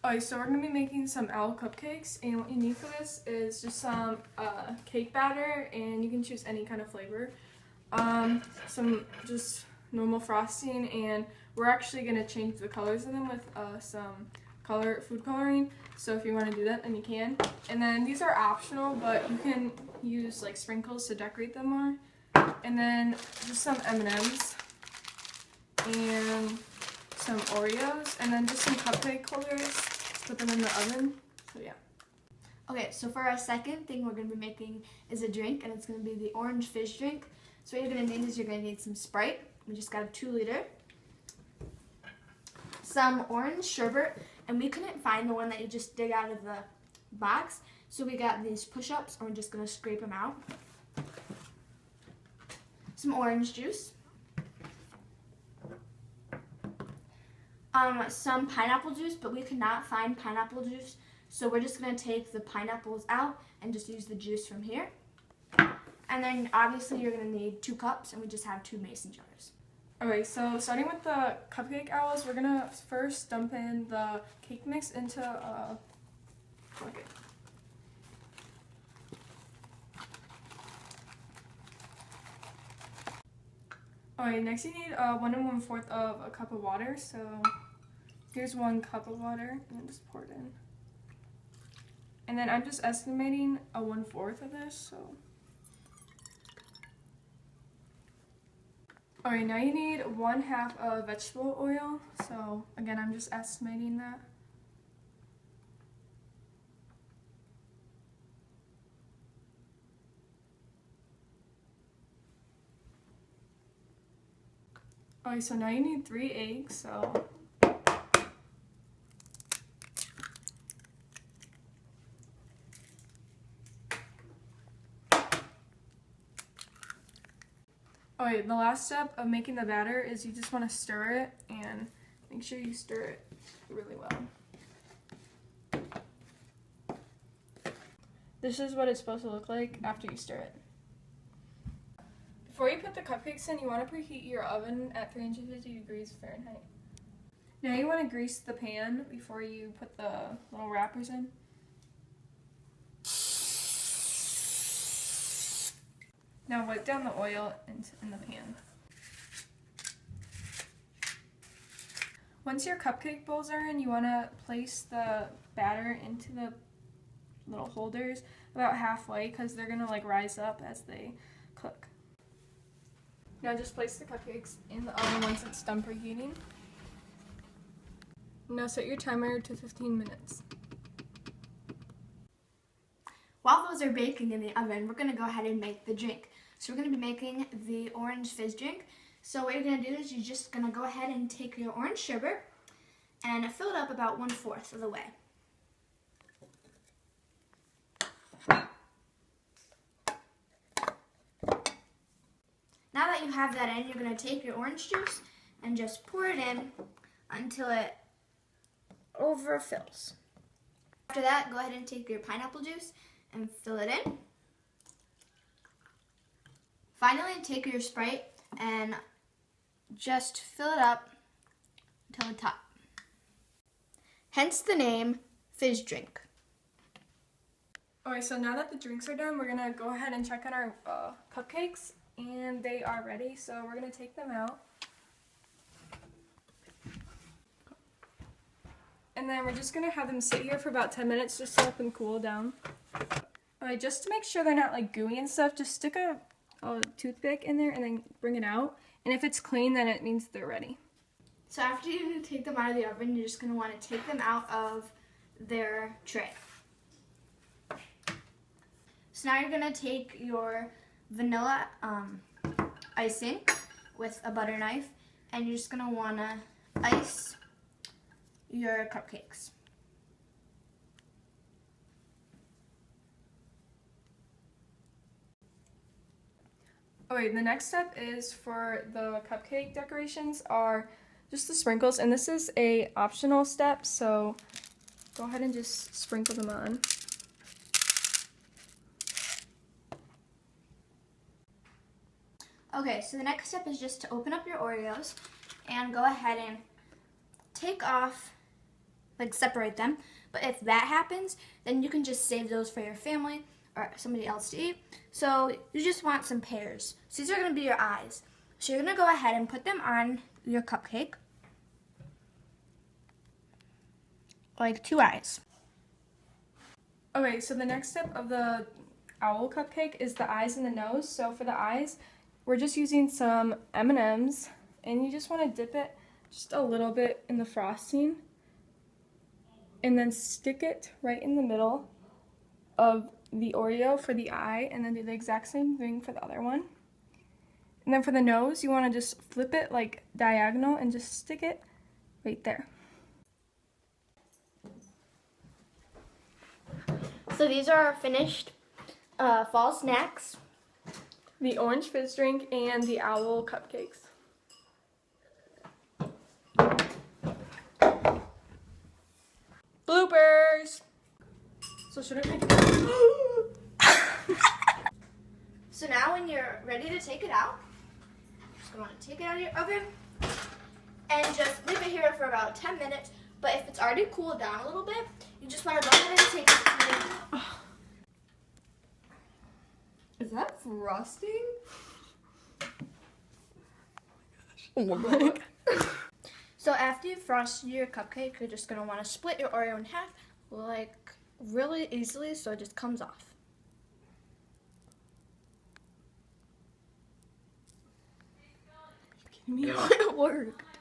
Alright, so we're going to be making some owl cupcakes, and what you need for this is just some cake batter, and you can choose any kind of flavor. Some just normal frosting, and we're actually going to change the colors of them with some food coloring, so if you want to do that, then you can. And then these are optional, but you can use like sprinkles to decorate them more. And then just some M&Ms, and some Oreos, and then just some cupcake holders. Put them in the oven. So yeah. Okay, so for our second thing we're going to be making is a drink, and it's going to be the orange fizz drink. So what you're going to need is you're going to need some Sprite. We just got a 2-liter. Some orange sherbet, and we couldn't find the one that you just dig out of the box, so we got these push-ups, and we're just going to scrape them out. Some orange juice. Some pineapple juice, but we could not find pineapple juice, so we're just going to take the pineapples out and just use the juice from here. And then obviously you're going to need 2 cups, and we just have 2 mason jars. Alright, so starting with the cupcake owls, we're going to first dump in the cake mix into a bucket. Alright, next you need 1 1/4 of a cup of water, so here's 1 cup of water, and just pour it in. And then I'm just estimating a 1/4 of this, so. Alright, now you need 1/2 of vegetable oil, so again, I'm just estimating that. Alright, so now you need 3 eggs, so. Alright, the last step of making the batter is you just want to stir it, and make sure you stir it really well. This is what it's supposed to look like after you stir it. Before you put the cupcakes in, you want to preheat your oven at 350 degrees Fahrenheit. Now you want to grease the pan before you put the little wrappers in. Now wipe down the oil in the pan. Once your cupcake bowls are in, you want to place the batter into the little holders about halfway, because they're going to like rise up as they cook. Now just place the cupcakes in the oven once it's done preheating. Now set your timer to 15 minutes. While those are baking in the oven, we're going to go ahead and make the drink. So we're going to be making the orange fizz drink. So what you're going to do is you're just going to go ahead and take your orange sherbet and fill it up about 1/4 of the way. Now that you have that in, you're going to take your orange juice and just pour it in until it overfills. After that, go ahead and take your pineapple juice and fill it in. Finally, take your Sprite and just fill it up until the top. Hence the name fizz drink. Alright, so now that the drinks are done, we're going to go ahead and check on our cupcakes, and they are ready, so we're going to take them out. And then we're just going to have them sit here for about 10 minutes just to let them cool down. Alright, just to make sure they're not like gooey and stuff, just stick a toothpick in there and then bring it out. And if it's clean, then it means they're ready. So after you take them out of the oven, you're just going to want to take them out of their tray. So now you're going to take your vanilla icing with a butter knife, and you're just going to want to ice your cupcakes. Alright, the next step is for the cupcake decorations are just the sprinkles, and this is a optional step, so go ahead and just sprinkle them on. Okay, so the next step is just to open up your Oreos and go ahead and take off like separate them. But if that happens, then you can just save those for your family or somebody else to eat. So you just want some pears. So these are going to be your eyes. So you're going to go ahead and put them on your cupcake. Like 2 eyes. Okay, so the next step of the owl cupcake is the eyes and the nose. So for the eyes, we're just using some M&Ms, and you just want to dip it just a little bit in the frosting, and then stick it right in the middle of the Oreo for the eye, and then do the exact same thing for the other one. And then for the nose, you want to just flip it like diagonal and just stick it right there. So these are our finished fall snacks. The orange fizz drink and the owl cupcakes. Bloopers! So should I make it? So now when you're ready to take it out, you're just going to take it out of your oven and just leave it here for about 10 minutes. But if it's already cooled down a little bit, you just want to go ahead and take it. Is that frosting? Oh my gosh. So after you frosted your cupcake, you're just going to want to split your Oreo in half, like really easily, so it just comes off. Are you kidding me? It worked.